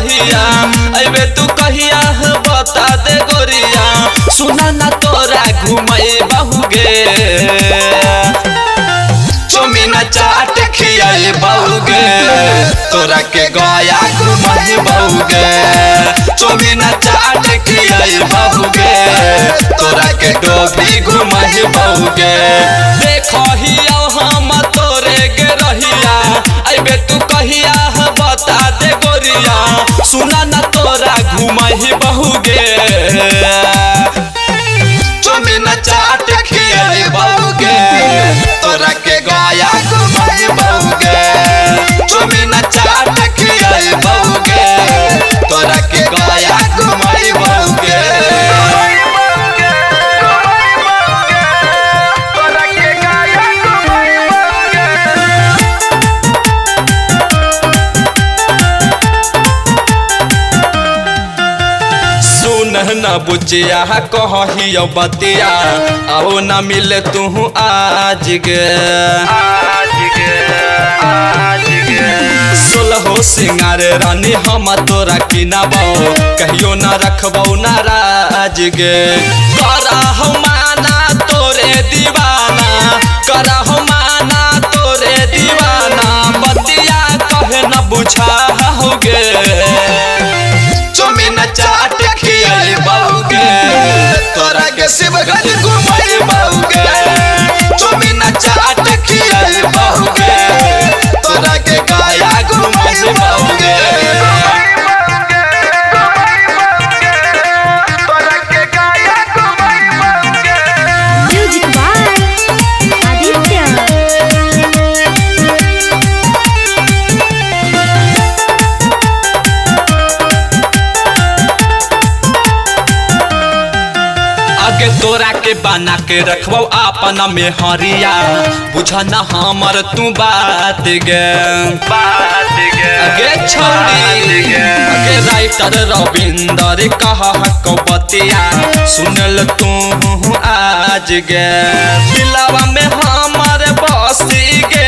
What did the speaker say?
रहिया अबे तू कहिया बता दे गोरिया सुना ना तोरा घुमाए बहुगे चौमिन चाट खियाए बहुगे तोरा के गया घुमाए बहुगे चौमिन चाट खियाए बहुगे तोरा के डोभी घुमाए बहुगे देखहिया हम तोरे के रहिया अबे तू कहिया बता दे गोरिया सुना ना तोरा घुमाए बहुगे चौमिन चाट खियाए बहुगे तोरा के गया घुमाए बहुगे चौमिन चाट खियाए बहुगे तोरा के गया घुमाए बहुगे न बुझिया कहियो बतिया आओ न मिले तू आज गे सोलहो सिंगार रानी हम तोरा किनबो कहियो न रखबो नाराज गे करहु माना तोरे दीवाना करहु माना तोरे दीवाना बतिया कहे न बुझा होगे चौमिन चाट खियाए बहुगे तोरा के शिवगंज घुमाए बहुगे चौमिन चाट खियाए बहुगे तोरा के गया घुमाए बहुगे तोरा के बना के रखबो अपना में हरिया बुझा न हमर तू बात गे अगे छोड़ी अगे राइटर रविंदर कहा को बतिया सुनल तू आज गे दिलवा में हमर बसी गे